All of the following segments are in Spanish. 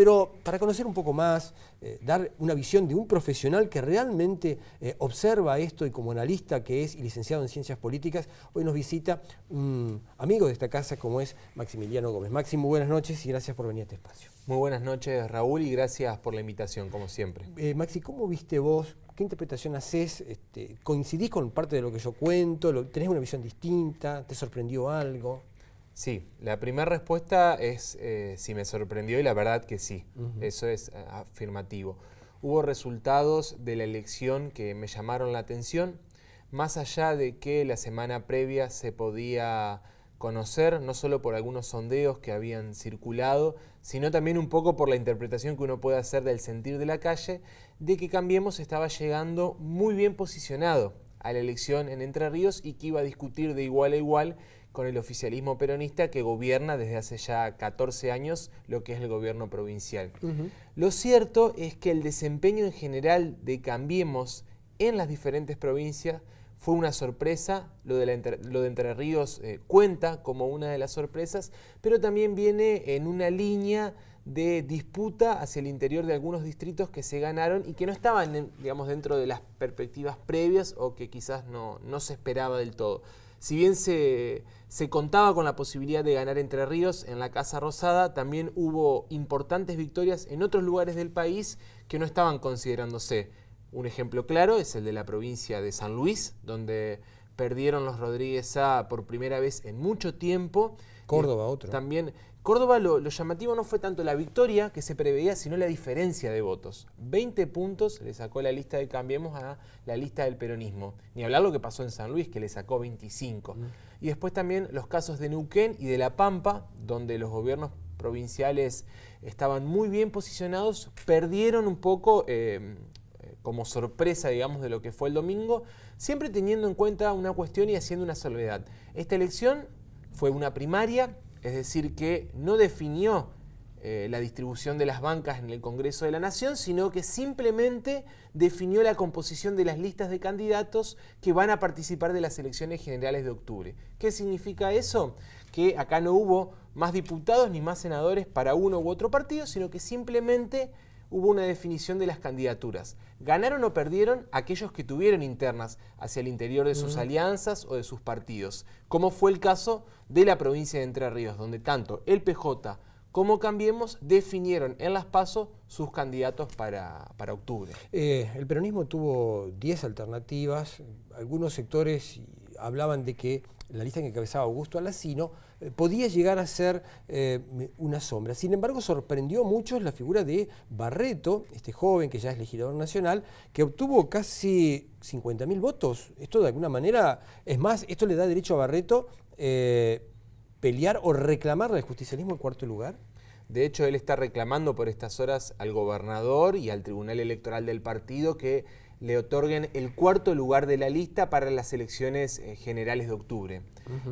pero para conocer un poco más, dar una visión de un profesional que realmente observa esto y como analista que es y licenciado en Ciencias Políticas, hoy nos visita un amigo de esta casa como es Maximiliano Gómez. Maxi, muy buenas noches y gracias por venir a este espacio. Muy buenas noches, Raúl, y gracias por la invitación, como siempre. Maxi, ¿cómo viste vos? ¿Qué interpretación haces? ¿Coincidís con parte de lo que yo cuento? ¿Tenés una visión distinta? ¿Te sorprendió algo? Sí, la primera respuesta es si me sorprendió y la verdad que sí, eso es afirmativo. Hubo resultados de la elección que me llamaron la atención, más allá de que la semana previa se podía conocer, no solo por algunos sondeos que habían circulado, sino también un poco por la interpretación que uno puede hacer del sentir de la calle, de que Cambiemos estaba llegando muy bien posicionado a la elección en Entre Ríos y que iba a discutir de igual a igual con el oficialismo peronista que gobierna desde hace ya 14 años lo que es el gobierno provincial. Lo cierto es que el desempeño en general de Cambiemos en las diferentes provincias fue una sorpresa, lo de Entre Ríos cuenta como una de las sorpresas, pero también viene en una línea de disputa hacia el interior de algunos distritos que se ganaron y que no estaban, digamos, dentro de las perspectivas previas o que quizás no se esperaba del todo. Si bien se contaba con la posibilidad de ganar Entre Ríos en la Casa Rosada, también hubo importantes victorias en otros lugares del país que no estaban considerándose. Un ejemplo claro es el de la provincia de San Luis, donde perdieron los Rodríguez Sá por primera vez en mucho tiempo. Córdoba, otro. También Córdoba lo llamativo no fue tanto la victoria que se preveía, sino la diferencia de votos. 20 puntos le sacó la lista de Cambiemos a la lista del peronismo. Ni hablar lo que pasó en San Luis, que le sacó 25. Y después también los casos de Neuquén y de La Pampa, donde los gobiernos provinciales estaban muy bien posicionados, perdieron un poco como sorpresa, digamos, de lo que fue el domingo, siempre teniendo en cuenta una cuestión y haciendo una salvedad. Esta elección fue una primaria, es decir, que no definió la distribución de las bancas en el Congreso de la Nación, sino que simplemente definió la composición de las listas de candidatos que van a participar de las elecciones generales de octubre. ¿Qué significa eso? Que acá no hubo más diputados ni más senadores para uno u otro partido, sino que simplemente hubo una definición de las candidaturas. Ganaron o perdieron aquellos que tuvieron internas hacia el interior de sus alianzas o de sus partidos, como fue el caso de la provincia de Entre Ríos, donde tanto el PJ como Cambiemos definieron en las PASO sus candidatos para octubre. El peronismo tuvo 10 alternativas, algunos sectores hablaban de que la lista que encabezaba Augusto Alacino podía llegar a ser una sombra. Sin embargo, sorprendió a muchos la figura de Barreto, este joven que ya es legislador nacional, que obtuvo casi 50.000 votos. Esto de alguna manera, es más, esto le da derecho a Barreto pelear o reclamar al justicialismo el cuarto lugar. De hecho, él está reclamando por estas horas al gobernador y al Tribunal Electoral del partido que le otorguen el cuarto lugar de la lista para las elecciones generales de octubre.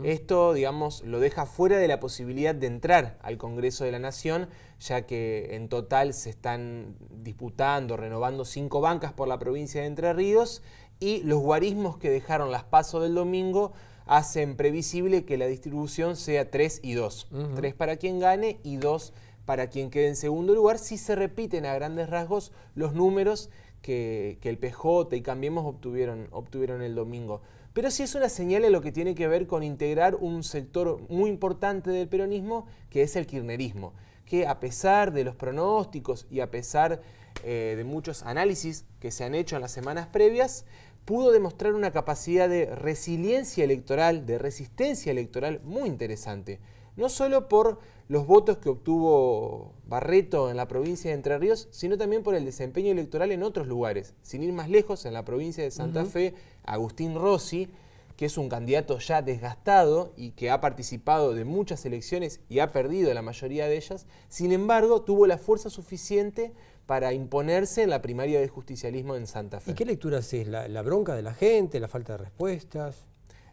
Esto, digamos, lo deja fuera de la posibilidad de entrar al Congreso de la Nación, ya que en total se están disputando, renovando 5 bancas por la provincia de Entre Ríos y los guarismos que dejaron las PASO del domingo hacen previsible que la distribución sea 3 y 2. 3 para quien gane y 2 para quien quede en segundo lugar, si se repiten a grandes rasgos los números que el PJ y Cambiemos obtuvieron el domingo. Pero sí es una señal en lo que tiene que ver con integrar un sector muy importante del peronismo, que es el kirchnerismo, que a pesar de los pronósticos y a pesar de muchos análisis que se han hecho en las semanas previas, pudo demostrar una capacidad de resiliencia electoral, de resistencia electoral muy interesante. No solo por los votos que obtuvo Barreto en la provincia de Entre Ríos, sino también por el desempeño electoral en otros lugares. Sin ir más lejos, en la provincia de Santa Fe, Agustín Rossi, que es un candidato ya desgastado y que ha participado de muchas elecciones y ha perdido la mayoría de ellas, sin embargo, tuvo la fuerza suficiente para imponerse en la primaria del justicialismo en Santa Fe. ¿Y qué lectura haces? ¿La bronca de la gente, la falta de respuestas?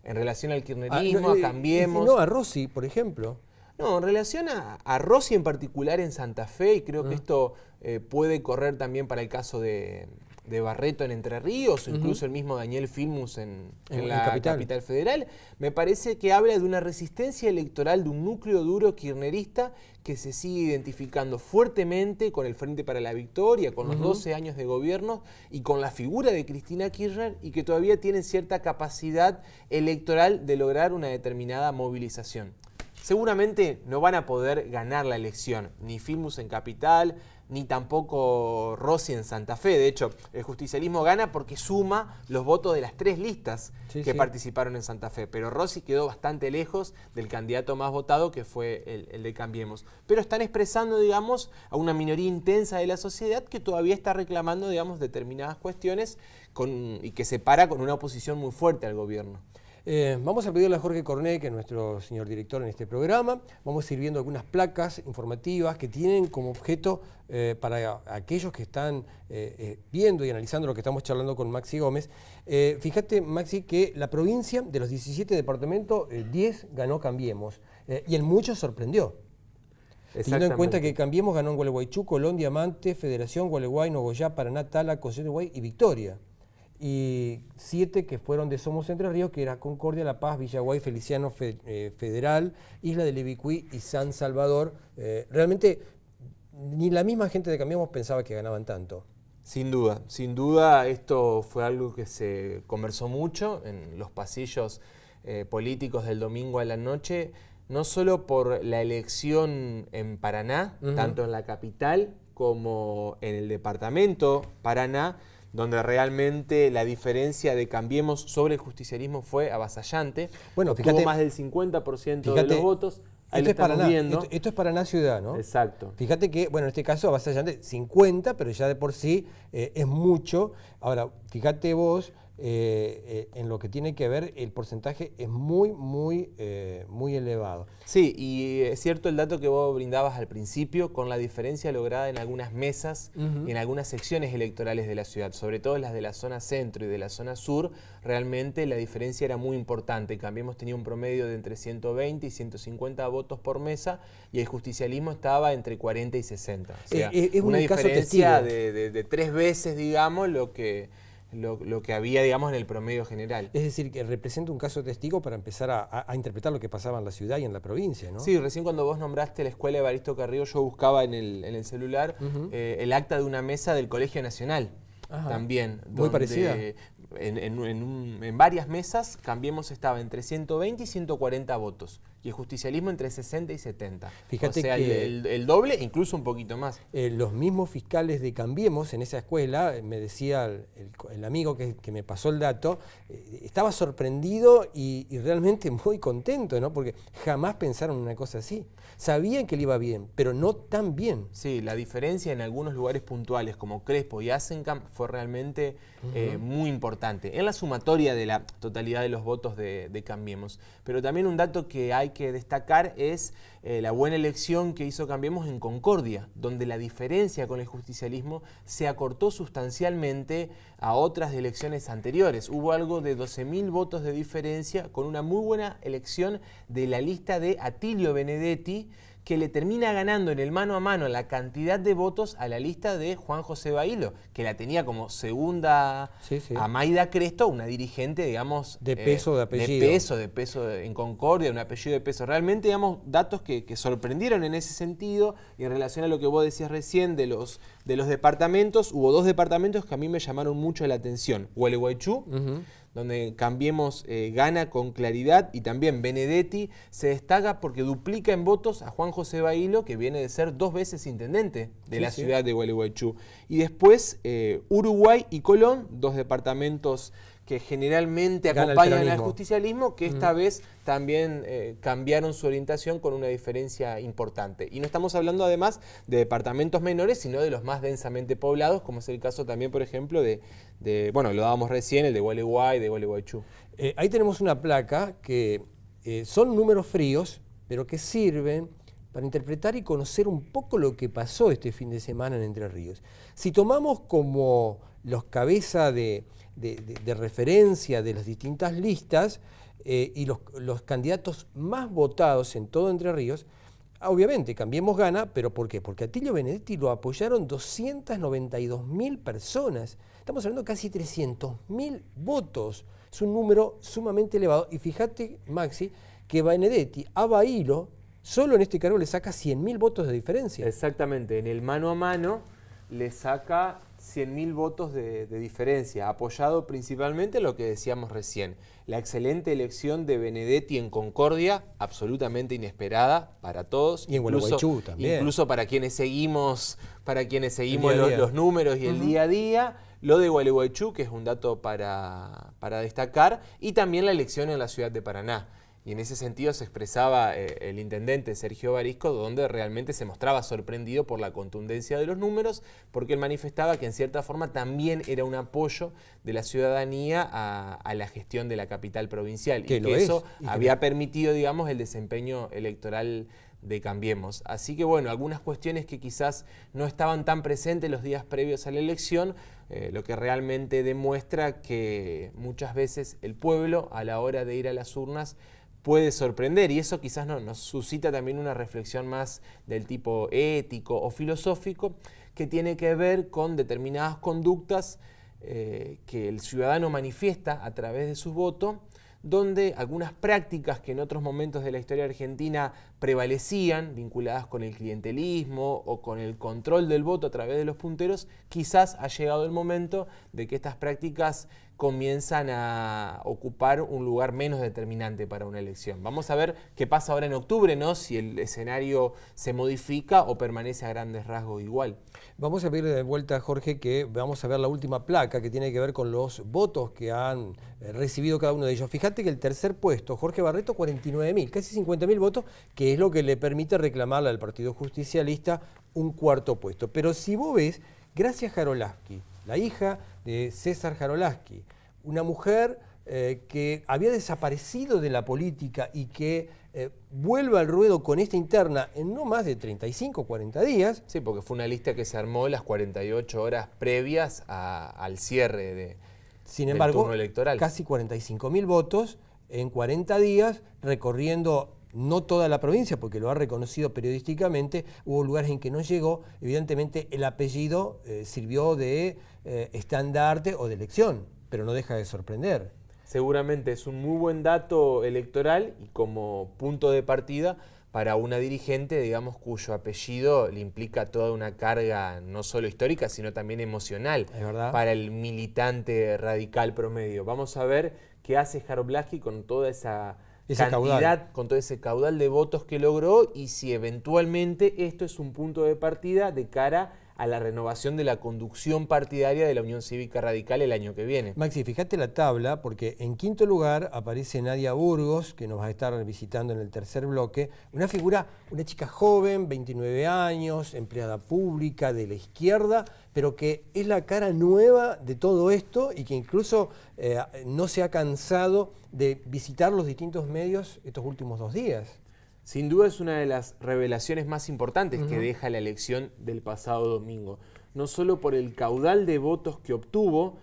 En relación al kirchnerismo, a Cambiemos. No, a Rossi, por ejemplo. No, en relación a Rossi en particular en Santa Fe, y creo que esto puede correr también para el caso de de Barreto en Entre Ríos, o incluso el mismo Daniel Filmus en la capital federal, me parece que habla de una resistencia electoral de un núcleo duro kirchnerista que se sigue identificando fuertemente con el Frente para la Victoria, con los 12 años de gobierno y con la figura de Cristina Kirchner, y que todavía tienen cierta capacidad electoral de lograr una determinada movilización. Seguramente no van a poder ganar la elección, ni Filmus en Capital, ni tampoco Rossi en Santa Fe. De hecho, el justicialismo gana porque suma los votos de las 3 listas que participaron en Santa Fe. Pero Rossi quedó bastante lejos del candidato más votado, que fue el de Cambiemos. Pero están expresando, digamos, a una minoría intensa de la sociedad que todavía está reclamando, digamos, determinadas cuestiones y que se para con una oposición muy fuerte al gobierno. Vamos a pedirle a Jorge Cornet, que es nuestro señor director en este programa. Vamos a ir viendo algunas placas informativas que tienen como objeto, para aquellos que están viendo y analizando lo que estamos charlando con Maxi Gómez. Fíjate, Maxi, que la provincia, de los 17 departamentos, 10 ganó Cambiemos, y en muchos sorprendió. Teniendo en cuenta que Cambiemos ganó en Gualeguaychú, Colón, Diamante, Federación, Gualeguay, Nogoyá, Paraná, Tala, Concepción de Guay y Victoria. Y 7 que fueron de Somos Entre Ríos, que era Concordia, La Paz, Villaguay, Feliciano Federal, Isla de Levicuí y San Salvador. Realmente ni la misma gente de Cambiemos pensaba que ganaban tanto. Sin duda esto fue algo que se conversó mucho en los pasillos políticos del domingo a la noche, no solo por la elección en Paraná, tanto en la capital como en el departamento Paraná, donde realmente la diferencia de Cambiemos sobre el justicialismo fue avasallante. Bueno, fíjate, tuvo más del 50% de los votos. Ahí esto, es Paraná, esto es Paraná ciudad, ¿no? Exacto. Fíjate que, bueno, en este caso avasallante 50, pero ya de por sí es mucho. Ahora, fíjate vos, en lo que tiene que ver, el porcentaje es muy elevado. Sí, y es cierto el dato que vos brindabas al principio, con la diferencia lograda en algunas mesas y en algunas secciones electorales de la ciudad, sobre todo las de la zona centro y de la zona sur. Realmente la diferencia era muy importante. Cambiemos tenía un promedio de entre 120 y 150 votos por mesa, y el justicialismo estaba entre 40 y 60. O sea, es una diferencia de 3 veces, digamos, lo que había, digamos, en el promedio general. Es decir, que representa un caso testigo para empezar a interpretar lo que pasaba en la ciudad y en la provincia, ¿no? Sí, recién cuando vos nombraste la escuela de Evaristo Carrillo, yo buscaba en el celular el acta de una mesa del Colegio Nacional. Ajá. También. Muy parecida. En varias mesas, Cambiemos estaba entre 120 y 140 votos, y el justicialismo entre 60 y 70. Fíjate, o sea, que el doble, incluso un poquito más. Los mismos fiscales de Cambiemos en esa escuela, me decía el amigo que me pasó el dato, estaba sorprendido y realmente muy contento, ¿no? Porque jamás pensaron en una cosa así. Sabían que le iba bien, pero no tan bien. Sí, la diferencia en algunos lugares puntuales como Crespo y Asencamp fue realmente muy importante en la sumatoria de la totalidad de los votos de Cambiemos. Pero también un dato que hay que destacar es la buena elección que hizo Cambiemos en Concordia, donde la diferencia con el justicialismo se acortó sustancialmente a otras elecciones anteriores. Hubo algo de 12.000 votos de diferencia, con una muy buena elección de la lista de Atilio Benedetti, que le termina ganando en el mano a mano la cantidad de votos a la lista de Juan José Bailo, que la tenía como segunda a Mayda Cresto, una dirigente, digamos... De peso, de apellido. De peso en Concordia, un apellido de peso. Realmente, digamos, datos que sorprendieron en ese sentido, y en relación a lo que vos decías recién de los departamentos, hubo 2 departamentos que a mí me llamaron mucho la atención. Gualeguaychú, donde Cambiemos gana con claridad, y también Benedetti se destaca porque duplica en votos a Juan José Bailo, que viene de ser 2 veces intendente de la ciudad de Gualeguaychú. Y después Uruguay y Colón, 2 departamentos que generalmente acompañan al justicialismo, que esta vez también cambiaron su orientación con una diferencia importante. Y no estamos hablando además de departamentos menores, sino de los más densamente poblados, como es el caso también, por ejemplo, bueno, lo dábamos recién, el de Gualeguay, de Gualeguaychú. Ahí tenemos una placa que son números fríos, pero que sirven para interpretar y conocer un poco lo que pasó este fin de semana en Entre Ríos. Si tomamos como los cabezas de referencia de las distintas listas y los candidatos más votados en todo Entre Ríos, Obviamente, Cambiemos gana, pero ¿por qué? Porque a Atilio Benedetti lo apoyaron 292.000 personas. Estamos hablando de casi 300.000 votos. Es un número sumamente elevado. Y fíjate, Maxi, que Benedetti a Bailo solo en este cargo le saca 100.000 votos de diferencia. Exactamente, en el mano a mano le saca 100.000 votos de diferencia, apoyado principalmente en lo que decíamos recién, la excelente elección de Benedetti en Concordia, absolutamente inesperada para todos. Y en Gualeguaychú también. Incluso para quienes seguimos, día. Los números y el día a día. Lo de Gualeguaychú, que es un dato para destacar, y también la elección en la ciudad de Paraná. Y en ese sentido se expresaba el intendente Sergio Barisco, donde realmente se mostraba sorprendido por la contundencia de los números, porque él manifestaba que en cierta forma también era un apoyo de la ciudadanía a la gestión de la capital provincial. Y que eso había permitido, digamos, el desempeño electoral de Cambiemos. Así que bueno, algunas cuestiones que quizás no estaban tan presentes los días previos a la elección, lo que realmente demuestra que muchas veces el pueblo, a la hora de ir a las urnas, puede sorprender, y eso quizás nos suscita también una reflexión más del tipo ético o filosófico, que tiene que ver con determinadas conductas que el ciudadano manifiesta a través de su voto, donde algunas prácticas que en otros momentos de la historia argentina prevalecían, vinculadas con el clientelismo o con el control del voto a través de los punteros, quizás ha llegado el momento de que estas prácticas comienzan a ocupar un lugar menos determinante para una elección. Vamos a ver qué pasa ahora en octubre, ¿no? Si el escenario se modifica o permanece a grandes rasgos igual. Vamos a pedirle de vuelta a Jorge que vamos a ver la última placa que tiene que ver con los votos que han recibido cada uno de ellos. Fíjate que el tercer puesto, Jorge Barreto, 49.000, casi 50.000 votos, que es lo que le permite reclamarle al Partido Justicialista un cuarto puesto. Pero si vos ves, Gracia Jarolaski, la hija de César Jarolaski, una mujer que había desaparecido de la política y que vuelve al ruedo con esta interna en no más de 35 o 40 días. Sí, porque fue una lista que se armó las 48 horas previas al cierre del turno electoral. Casi 45.000 votos en 40 días, recorriendo no toda la provincia, porque lo ha reconocido periodísticamente. Hubo lugares en que no llegó. Evidentemente el apellido sirvió de estandarte o de elección, pero no deja de sorprender. Seguramente es un muy buen dato electoral y como punto de partida para una dirigente, digamos, cuyo apellido le implica toda una carga no solo histórica, sino también emocional para el militante radical promedio. Vamos a ver qué hace Jarolaski con toda esa cantidad, con todo ese caudal de votos que logró, y si eventualmente esto es un punto de partida de cara a la renovación de la conducción partidaria de la Unión Cívica Radical el año que viene. Maxi, fíjate la tabla, porque en quinto lugar aparece Nadia Burgos, que nos va a estar visitando en el tercer bloque, una figura, una chica joven, 29 años, empleada pública de la izquierda, pero que es la cara nueva de todo esto y que incluso no se ha cansado de visitar los distintos medios estos últimos 2 días. Sin duda es una de las revelaciones más importantes que deja la elección del pasado domingo. No solo por el caudal de votos que obtuvo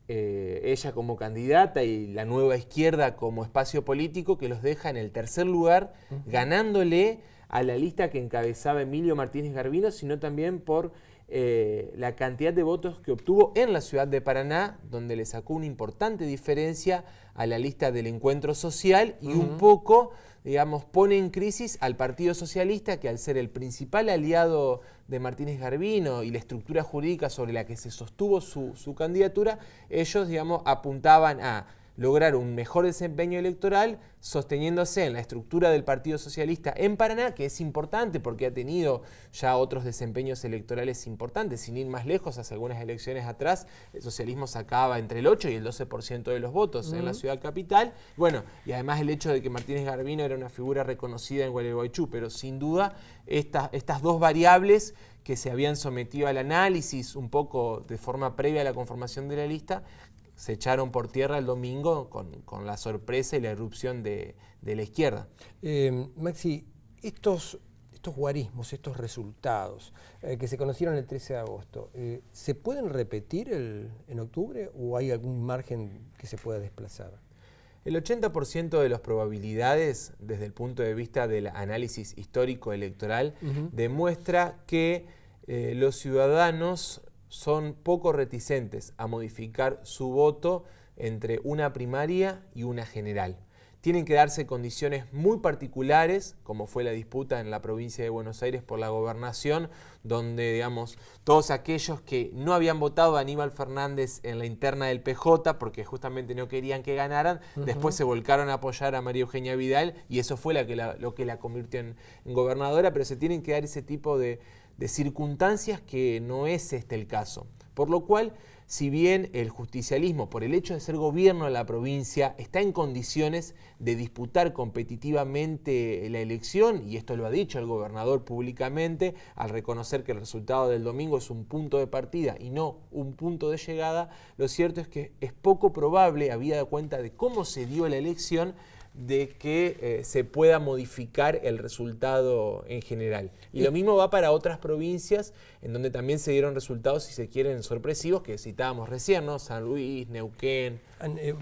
ella como candidata y la nueva izquierda como espacio político, que los deja en el tercer lugar, ganándole a la lista que encabezaba Emilio Martínez Garvino, sino también por la cantidad de votos que obtuvo en la ciudad de Paraná, donde le sacó una importante diferencia a la lista del Encuentro Social y un poco, digamos, pone en crisis al Partido Socialista, que al ser el principal aliado de Martínez Garvino y la estructura jurídica sobre la que se sostuvo su candidatura, ellos, digamos, apuntaban a lograr un mejor desempeño electoral sosteniéndose en la estructura del Partido Socialista en Paraná, que es importante porque ha tenido ya otros desempeños electorales importantes. Sin ir más lejos, hace algunas elecciones atrás, el socialismo sacaba entre el 8 y el 12% de los votos en la ciudad capital. Bueno, y además el hecho de que Martínez Garvino era una figura reconocida en Gualeguaychú, pero sin duda estas dos variables que se habían sometido al análisis un poco de forma previa a la conformación de la lista, se echaron por tierra el domingo con la sorpresa y la irrupción de la izquierda. Maxi, estos guarismos, estos resultados que se conocieron el 13 de agosto, ¿se pueden repetir en octubre o hay algún margen que se pueda desplazar? El 80% de las probabilidades, desde el punto de vista del análisis histórico electoral, demuestra que los ciudadanos son poco reticentes a modificar su voto entre una primaria y una general. Tienen que darse condiciones muy particulares, como fue la disputa en la provincia de Buenos Aires por la gobernación, donde, digamos, todos aquellos que no habían votado a Aníbal Fernández en la interna del PJ, porque justamente no querían que ganaran, después se volcaron a apoyar a María Eugenia Vidal, y eso fue lo que la convirtió en gobernadora, pero se tienen que dar ese tipo de circunstancias que no es este el caso. Por lo cual, si bien el justicialismo, por el hecho de ser gobierno de la provincia, está en condiciones de disputar competitivamente la elección, y esto lo ha dicho el gobernador públicamente, al reconocer que el resultado del domingo es un punto de partida y no un punto de llegada, lo cierto es que es poco probable, habida cuenta de cómo se dio la elección, de que se pueda modificar el resultado en general. Y lo mismo va para otras provincias en donde también se dieron resultados, si se quieren, sorpresivos, que citábamos recién, ¿no? San Luis, Neuquén.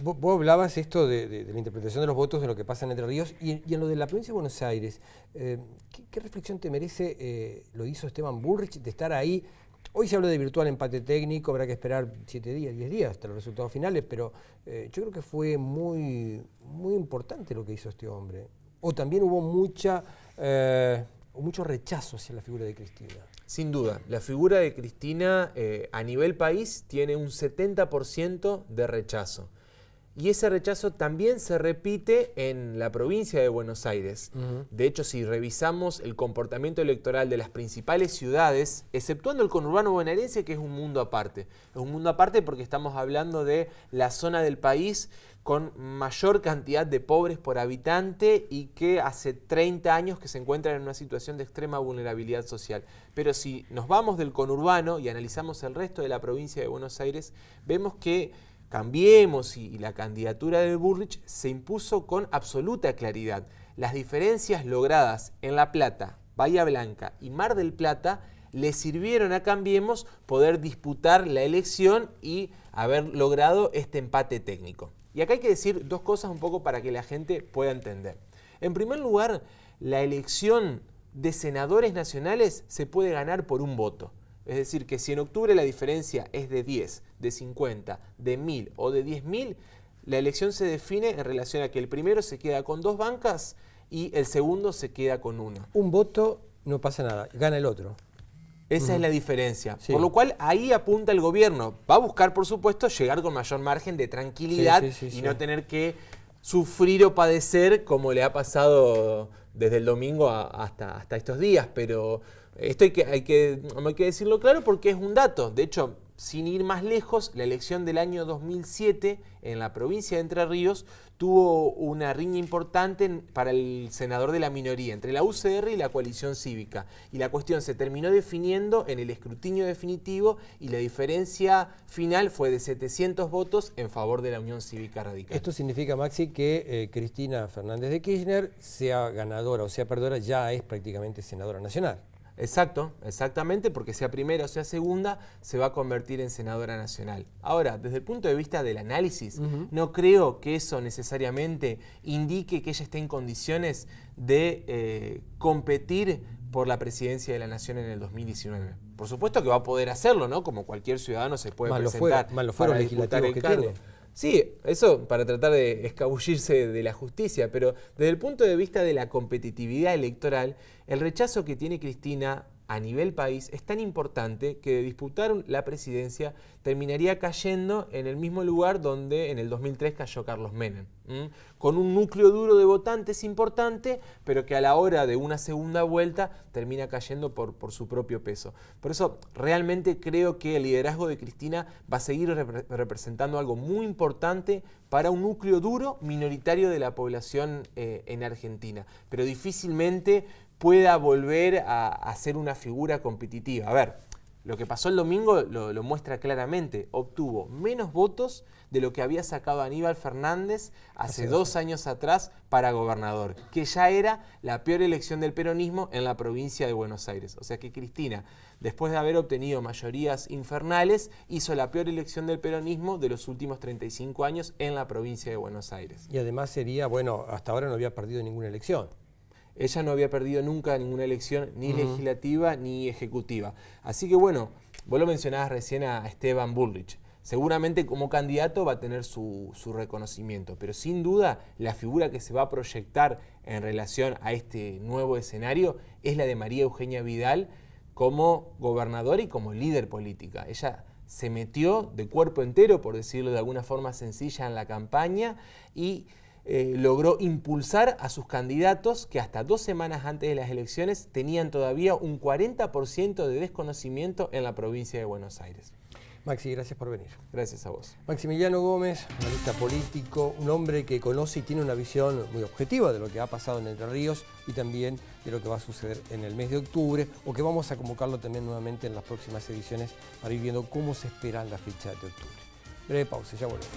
Vos hablabas esto de la interpretación de los votos, de lo que pasa en Entre Ríos, y en lo de la provincia de Buenos Aires. ¿Qué reflexión te merece lo hizo Esteban Bullrich de estar ahí? Hoy se habla de virtual empate técnico, habrá que esperar 7 días, 10 días hasta los resultados finales, pero yo creo que fue muy importante lo que hizo este hombre. O también hubo mucho rechazo hacia la figura de Cristina. Sin duda, la figura de Cristina a nivel país tiene un 70% de rechazo. Y ese rechazo también se repite en la provincia de Buenos Aires. De hecho, si revisamos el comportamiento electoral de las principales ciudades, exceptuando el conurbano bonaerense, que es un mundo aparte. Es un mundo aparte porque estamos hablando de la zona del país con mayor cantidad de pobres por habitante y que hace 30 años que se encuentran en una situación de extrema vulnerabilidad social. Pero si nos vamos del conurbano y analizamos el resto de la provincia de Buenos Aires, vemos que Cambiemos y la candidatura de Bullrich se impuso con absoluta claridad. Las diferencias logradas en La Plata, Bahía Blanca y Mar del Plata le sirvieron a Cambiemos poder disputar la elección y haber logrado este empate técnico. Y acá hay que decir dos cosas un poco para que la gente pueda entender. En primer lugar, la elección de senadores nacionales se puede ganar por un voto. Es decir, que si en octubre la diferencia es de 10, de 50, de 1000 o de 10.000, la elección se define en relación a que el primero se queda con 2 bancas y el segundo se queda con 1. Un voto no pasa nada, gana el otro. Esa es la diferencia. Sí. Por lo cual ahí apunta el gobierno. Va a buscar, por supuesto, llegar con mayor margen de tranquilidad y no tener que sufrir o padecer como le ha pasado desde el domingo hasta estos días. Pero esto hay que decirlo claro porque es un dato. De hecho, sin ir más lejos, la elección del año 2007 en la provincia de Entre Ríos tuvo una riña importante para el senador de la minoría, entre la UCR y la coalición cívica. Y la cuestión se terminó definiendo en el escrutinio definitivo y la diferencia final fue de 700 votos en favor de la Unión Cívica Radical. Esto significa, Maxi, que Cristina Fernández de Kirchner, sea ganadora o sea perdedora, ya es prácticamente senadora nacional. Exactamente, porque sea primera o sea segunda, se va a convertir en senadora nacional. Ahora, desde el punto de vista del análisis, no creo que eso necesariamente indique que ella esté en condiciones de competir por la presidencia de la Nación en el 2019. Por supuesto que va a poder hacerlo, ¿no? Como cualquier ciudadano se puede presentar para disputar el cargo. Sí, eso para tratar de escabullirse de la justicia, pero desde el punto de vista de la competitividad electoral, el rechazo que tiene Cristina a nivel país es tan importante que de disputar la presidencia terminaría cayendo en el mismo lugar donde en el 2003 cayó Carlos Menem, con un núcleo duro de votantes importante, pero que a la hora de una segunda vuelta termina cayendo por su propio peso. Por eso realmente creo que el liderazgo de Cristina va a seguir representando algo muy importante para un núcleo duro minoritario de la población en Argentina, pero difícilmente pueda volver a ser una figura competitiva. A ver, Lo que pasó el domingo lo muestra claramente. Obtuvo menos votos de lo que había sacado Aníbal Fernández hace 2 años atrás para gobernador, que ya era la peor elección del peronismo en la provincia de Buenos Aires. O sea que Cristina, después de haber obtenido mayorías infernales, hizo la peor elección del peronismo de los últimos 35 años en la provincia de Buenos Aires. Y además sería, bueno, hasta ahora no había perdido ninguna elección. Ella no había perdido nunca ninguna elección, ni legislativa ni ejecutiva. Así que bueno, vos lo mencionabas recién a Esteban Bullrich. Seguramente como candidato va a tener su reconocimiento, pero sin duda la figura que se va a proyectar en relación a este nuevo escenario es la de María Eugenia Vidal como gobernadora y como líder política. Ella se metió de cuerpo entero, por decirlo de alguna forma sencilla, en la campaña y logró impulsar a sus candidatos que hasta 2 semanas antes de las elecciones tenían todavía un 40% de desconocimiento en la provincia de Buenos Aires. Maxi, gracias por venir. Gracias a vos. Maximiliano Gómez, analista político, un hombre que conoce y tiene una visión muy objetiva de lo que ha pasado en Entre Ríos y también de lo que va a suceder en el mes de octubre, o que vamos a convocarlo también nuevamente en las próximas ediciones para ir viendo cómo se espera la fecha de octubre. Breve pausa, ya volvemos.